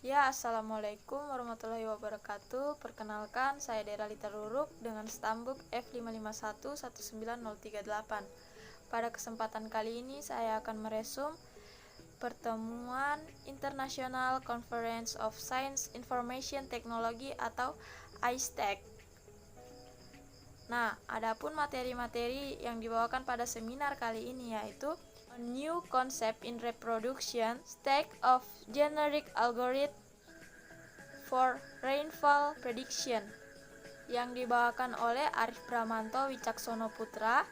Ya, Assalamualaikum warahmatullahi wabarakatuh. Perkenalkan, saya Dera Lita Ruruk dengan stambuk F5519038. Pada kesempatan kali ini, saya akan meresum pertemuan International Conference of Science Information Technology atau ISTEC. Nah, adapun materi-materi yang dibawakan pada seminar kali ini yaitu A New Concept in Reproduction, Stack of Generic Algorithm for Rainfall Prediction, yang dibawakan oleh Arif Bramanto Wicaksono Putra,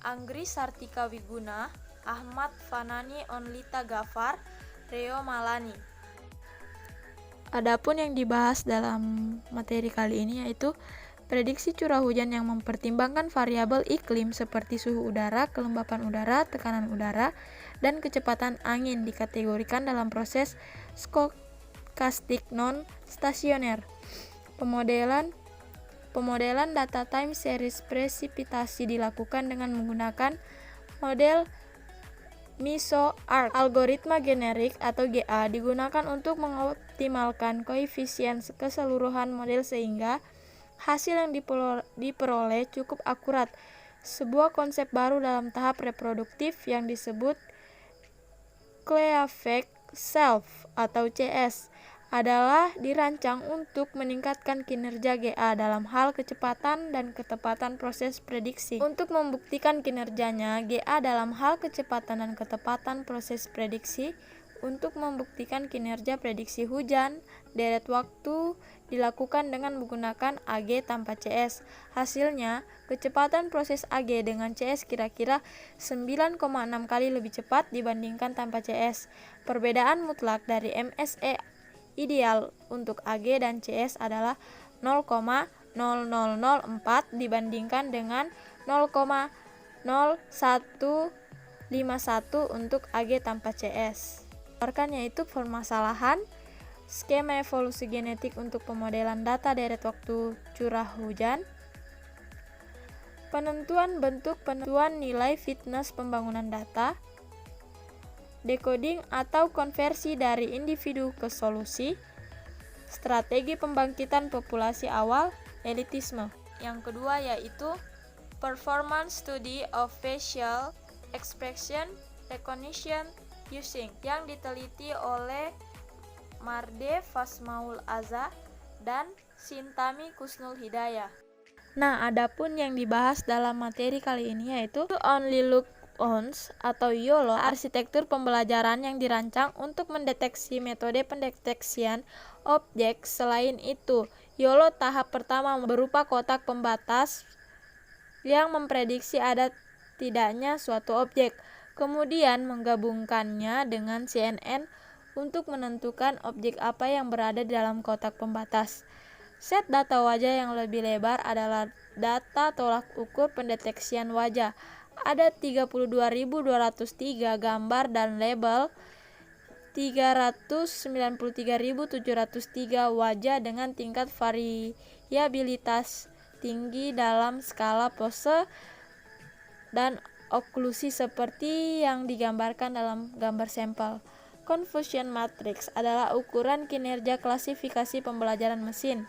Anggri Sartika Wiguna, Ahmad Fanani Onlita Gafar, Reo Malani. Adapun yang dibahas dalam materi kali ini yaitu prediksi curah hujan yang mempertimbangkan variabel iklim seperti suhu udara, kelembapan udara, tekanan udara, dan kecepatan angin dikategorikan dalam proses stokastik non-stasioner. Pemodelan data time series presipitasi dilakukan dengan menggunakan model MISO-ARC. Algoritma generik atau GA digunakan untuk mengoptimalkan koefisien keseluruhan model sehingga hasil yang diperoleh cukup akurat. Sebuah konsep baru dalam tahap reproduktif yang disebut Cleavage Self atau CS adalah dirancang untuk meningkatkan kinerja GA dalam hal kecepatan dan ketepatan proses prediksi. Untuk membuktikan kinerjanya GA dalam hal kecepatan dan ketepatan proses prediksi, untuk membuktikan kinerja prediksi hujan, deret waktu dilakukan dengan menggunakan AG tanpa CS. Hasilnya, kecepatan proses AG dengan CS kira-kira 9,6 kali lebih cepat dibandingkan tanpa CS. Perbedaan mutlak dari MSE ideal untuk AG dan CS adalah 0,0004 dibandingkan dengan 0,0151 untuk AG tanpa CS. Yaitu permasalahan skema evolusi genetik untuk pemodelan data deret waktu curah hujan, penentuan bentuk penentuan nilai fitness pembangunan data, decoding atau konversi dari individu ke solusi, strategi pembangkitan populasi awal, elitisme. Yang kedua yaitu performance study of facial expression recognition using, yang diteliti oleh Marde Fasmaul Aza dan Sintami Kusnul Hidayah. Nah, adapun yang dibahas dalam materi kali ini yaitu Only Look Once atau YOLO, arsitektur pembelajaran yang dirancang untuk mendeteksi metode pendeteksian objek. Selain itu, YOLO tahap pertama berupa kotak pembatas yang memprediksi ada tidaknya suatu objek, kemudian menggabungkannya dengan CNN untuk menentukan objek apa yang berada di dalam kotak pembatas. Set data wajah yang lebih lebar adalah data tolak ukur pendeteksian wajah. Ada 32.203 gambar dan label 393.703 wajah dengan tingkat variabilitas tinggi dalam skala pose dan oklusi seperti yang digambarkan dalam gambar sampel. Confusion matrix adalah ukuran kinerja klasifikasi pembelajaran mesin.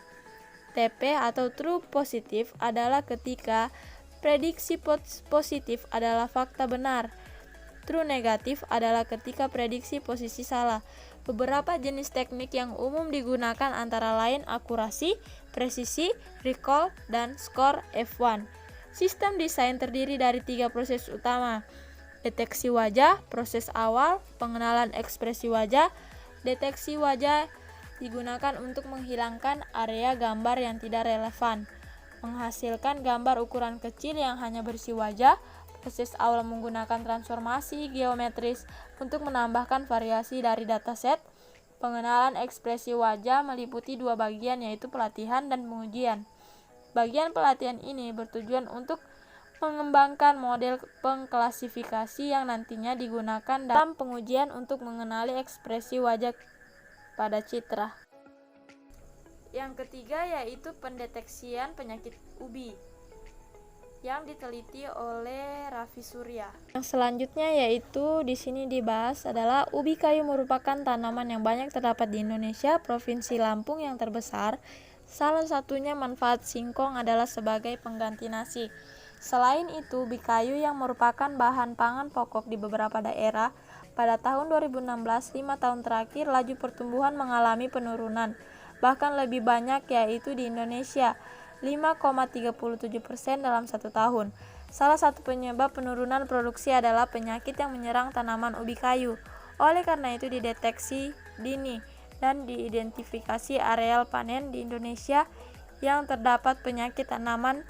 TP atau true positif adalah ketika prediksi positif adalah fakta benar. True negatif adalah ketika prediksi posisi salah. Beberapa jenis teknik yang umum digunakan antara lain akurasi, presisi, recall, dan skor F1. Sistem desain terdiri dari 3 proses utama: deteksi wajah, proses awal, pengenalan ekspresi wajah. Deteksi wajah digunakan untuk menghilangkan area gambar yang tidak relevan, menghasilkan gambar ukuran kecil yang hanya berisi wajah. Proses awal menggunakan transformasi geometris untuk menambahkan variasi dari dataset. Pengenalan ekspresi wajah meliputi 2 bagian yaitu pelatihan dan pengujian. Bagian pelatihan ini bertujuan untuk mengembangkan model pengklasifikasi yang nantinya digunakan dalam pengujian untuk mengenali ekspresi wajah pada citra. Yang ketiga yaitu pendeteksian penyakit UBI, yang diteliti oleh Raffi Surya. Yang selanjutnya yaitu di sini dibahas adalah ubi kayu merupakan tanaman yang banyak terdapat di Indonesia, Provinsi Lampung yang terbesar. Salah satunya manfaat singkong adalah sebagai pengganti nasi. Selain itu, ubi kayu yang merupakan bahan pangan pokok di beberapa daerah, pada tahun 2016, 5 tahun terakhir, laju pertumbuhan mengalami penurunan, bahkan lebih banyak yaitu di Indonesia, 5,37% dalam 1 tahun. Salah satu penyebab penurunan produksi adalah penyakit yang menyerang tanaman ubi kayu. Oleh karena itu dideteksi dini dan diidentifikasi areal panen di Indonesia yang terdapat penyakit tanaman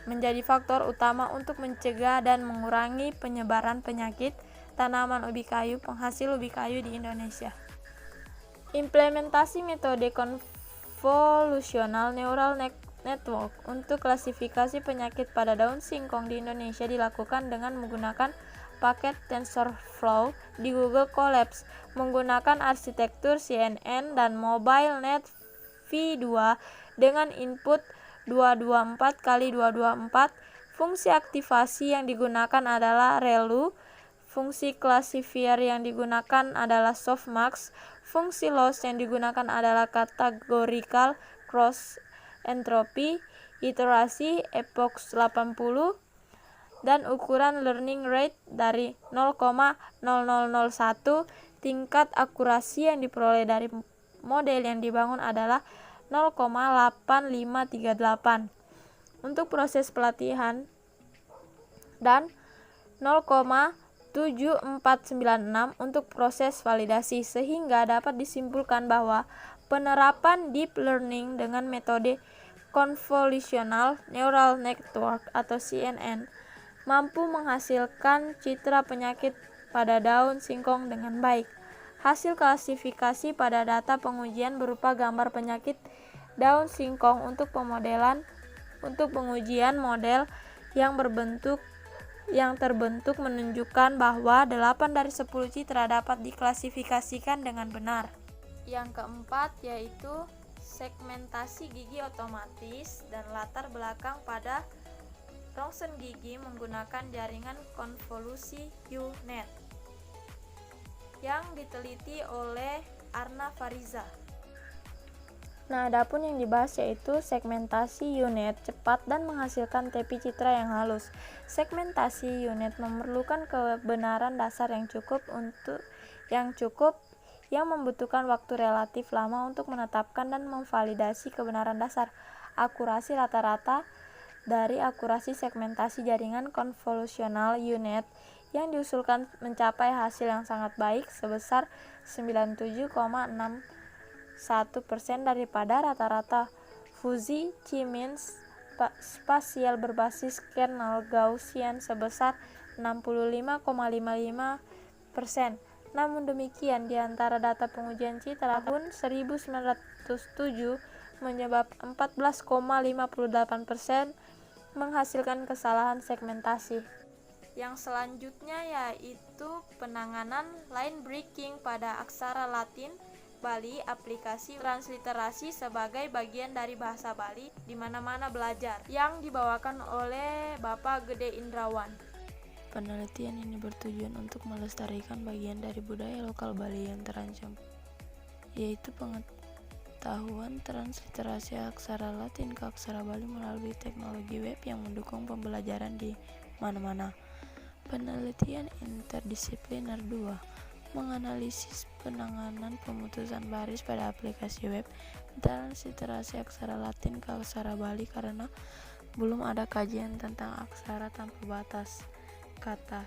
menjadi faktor utama untuk mencegah dan mengurangi penyebaran penyakit tanaman ubi kayu penghasil ubi kayu di Indonesia. Implementasi metode konvolusional neural network untuk klasifikasi penyakit pada daun singkong di Indonesia dilakukan dengan menggunakan paket TensorFlow di Google Colabs, menggunakan arsitektur CNN dan MobileNet V2 dengan input 224x224. Fungsi aktivasi yang digunakan adalah ReLU, fungsi classifier yang digunakan adalah softmax, fungsi loss yang digunakan adalah categorical cross entropy, iterasi epoch 80, dan ukuran learning rate dari 0,0001. Tingkat akurasi yang diperoleh dari model yang dibangun adalah 0,8538 untuk proses pelatihan dan 0,7496 untuk proses validasi, sehingga dapat disimpulkan bahwa penerapan deep learning dengan metode Convolutional Neural Network atau CNN mampu menghasilkan citra penyakit pada daun singkong dengan baik. Hasil klasifikasi pada data pengujian berupa gambar penyakit daun singkong untuk pengujian model yang terbentuk menunjukkan bahwa 8 dari 10 citra dapat diklasifikasikan dengan benar. Yang keempat yaitu segmentasi gigi otomatis dan latar belakang pada rongsen gigi menggunakan jaringan konvolusi U-Net yang diteliti oleh Arna Fariza. Nah, adapun yang dibahas yaitu segmentasi U-Net cepat dan menghasilkan tepi citra yang halus. Segmentasi U-Net memerlukan kebenaran dasar yang cukup yang membutuhkan waktu relatif lama untuk menetapkan dan memvalidasi kebenaran dasar. Akurasi rata-rata dari akurasi segmentasi jaringan konvolusional U-Net yang diusulkan mencapai hasil yang sangat baik sebesar 97,61% daripada rata-rata fuzzy Chi-mean spasial berbasis kernel Gaussian sebesar 65,55%. Namun demikian, di antara data pengujian citra tahun 1907 menyebab 14,58% menghasilkan kesalahan segmentasi. Yang selanjutnya yaitu penanganan line breaking pada aksara Latin Bali, aplikasi transliterasi sebagai bagian dari bahasa Bali di mana-mana belajar yang dibawakan oleh Bapak Gede Indrawan. Penelitian ini bertujuan untuk melestarikan bagian dari budaya lokal Bali yang terancam, yaitu pengetahuan transliterasi aksara Latin ke aksara Bali melalui teknologi web yang mendukung pembelajaran di mana-mana. Penelitian interdisipliner 2 menganalisis penanganan pemutusan baris pada aplikasi web transliterasi aksara Latin ke aksara Bali karena belum ada kajian tentang aksara tanpa batas kata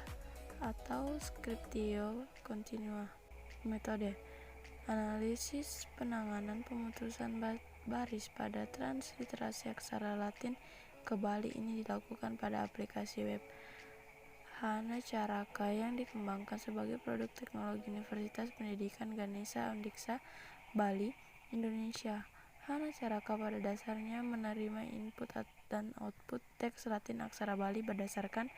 atau scriptio continua. Metode analisis penanganan pemutusan baris pada transliterasi aksara Latin ke Bali ini dilakukan pada aplikasi web Hana Caraka yang dikembangkan sebagai produk teknologi Universitas Pendidikan Ganesha Undiksa, Bali, Indonesia. Hana Caraka pada dasarnya menerima input dan output teks Latin aksara Bali berdasarkan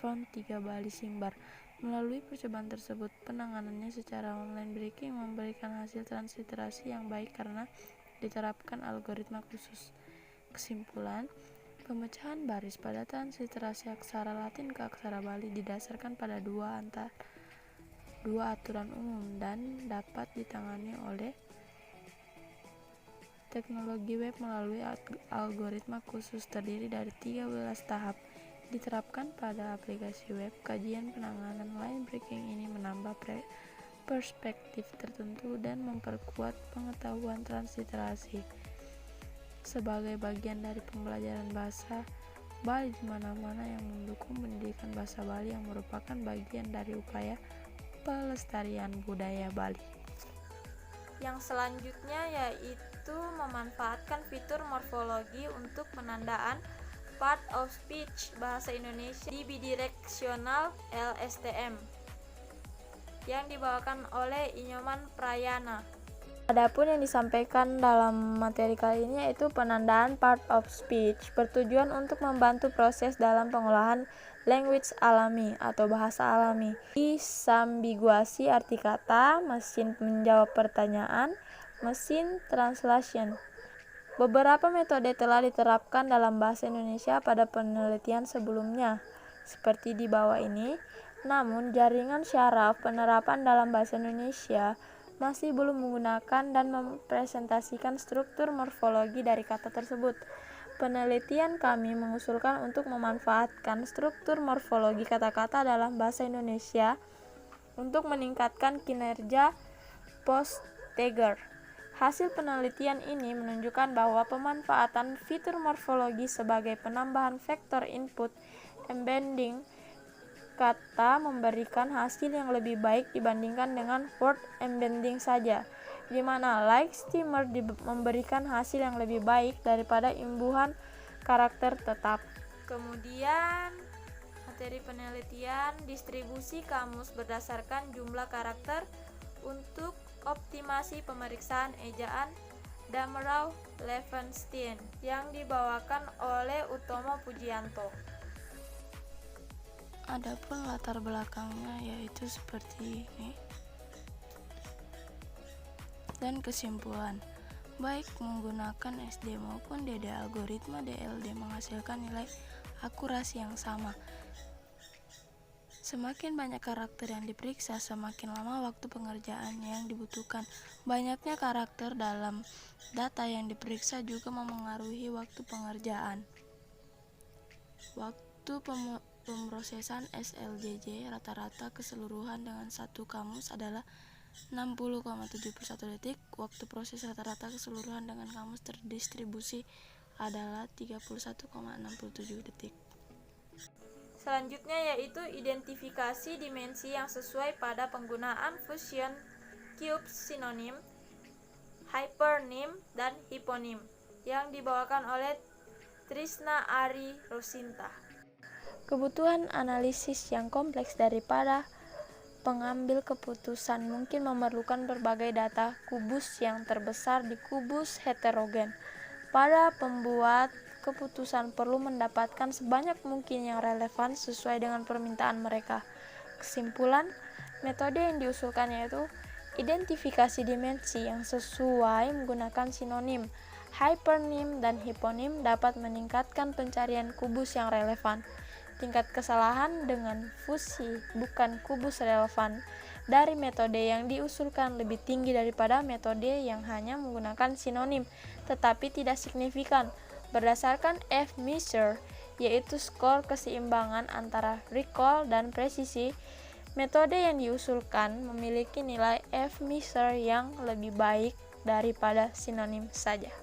font 3 Bali Simbar. Melalui percobaan tersebut, penanganannya secara online breaking memberikan hasil transliterasi yang baik karena diterapkan algoritma khusus. Kesimpulan, Pemecahan baris pada transliterasi aksara Latin ke aksara Bali didasarkan pada dua aturan umum dan dapat ditangani oleh teknologi web melalui algoritma khusus terdiri dari 13 tahap. Diterapkan pada aplikasi web, kajian penanganan line breaking ini menambah perspektif tertentu dan memperkuat pengetahuan transliterasi. Sebagai bagian dari pembelajaran bahasa Bali di mana-mana yang mendukung pendidikan bahasa Bali yang merupakan bagian dari upaya pelestarian budaya Bali. Yang selanjutnya yaitu memanfaatkan fitur morfologi untuk penandaan part of speech bahasa Indonesia di bidireksional LSTM yang dibawakan oleh Inyoman Prayana. Adapun yang disampaikan dalam materi kali ini yaitu penandaan part of speech bertujuan untuk membantu proses dalam pengolahan language alami atau bahasa alami. Disambiguasi arti kata, mesin menjawab pertanyaan, mesin translation. Beberapa metode telah diterapkan dalam bahasa Indonesia pada penelitian sebelumnya, seperti di bawah ini. Namun, jaringan syaraf penerapan dalam bahasa Indonesia masih belum menggunakan dan mempresentasikan struktur morfologi dari kata tersebut. Penelitian kami mengusulkan untuk memanfaatkan struktur morfologi kata-kata dalam bahasa Indonesia untuk meningkatkan kinerja post-tager. Hasil penelitian ini menunjukkan bahwa pemanfaatan fitur morfologi sebagai penambahan vektor input embedding kata memberikan hasil yang lebih baik dibandingkan dengan word embedding saja, di mana like steamer memberikan hasil yang lebih baik daripada imbuhan karakter tetap. Kemudian materi penelitian distribusi kamus berdasarkan jumlah karakter untuk optimasi pemeriksaan ejaan Damerau-Levenstein yang dibawakan oleh Utomo Pujianto. Adapun latar belakangnya yaitu seperti ini. Dan kesimpulan, baik menggunakan SD maupun DD, algoritma DLD menghasilkan nilai akurasi yang sama. Semakin banyak karakter yang diperiksa, semakin lama waktu pengerjaan yang dibutuhkan. Banyaknya karakter dalam data yang diperiksa juga memengaruhi waktu pengerjaan. Waktu pemrosesan SLJJ rata-rata keseluruhan dengan satu kamus adalah 60,71 detik. Waktu proses rata-rata keseluruhan dengan kamus terdistribusi adalah 31,67 detik. Selanjutnya yaitu identifikasi dimensi yang sesuai pada penggunaan fusion cube sinonim, hypernym, dan hiponim yang dibawakan oleh Trisna Ari Rosinta. Kebutuhan analisis yang kompleks daripada pengambil keputusan mungkin memerlukan berbagai data kubus yang terbesar di kubus heterogen. Pada pembuat keputusan perlu mendapatkan sebanyak mungkin yang relevan sesuai dengan permintaan mereka. Kesimpulan, metode yang diusulkan yaitu identifikasi dimensi yang sesuai menggunakan sinonim, hypernym, dan hiponim dapat meningkatkan pencarian kubus yang relevan. Tingkat kesalahan dengan fusi bukan kubus relevan dari metode yang diusulkan lebih tinggi daripada metode yang hanya menggunakan sinonim, tetapi tidak signifikan. Berdasarkan F-measure, yaitu skor keseimbangan antara recall dan presisi, metode yang diusulkan memiliki nilai F-measure yang lebih baik daripada sinonim saja.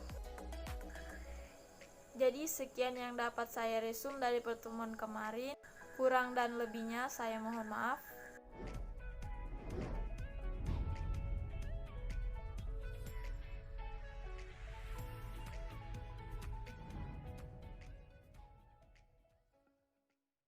Jadi sekian yang dapat saya resum dari pertemuan kemarin. Kurang dan lebihnya saya mohon maaf.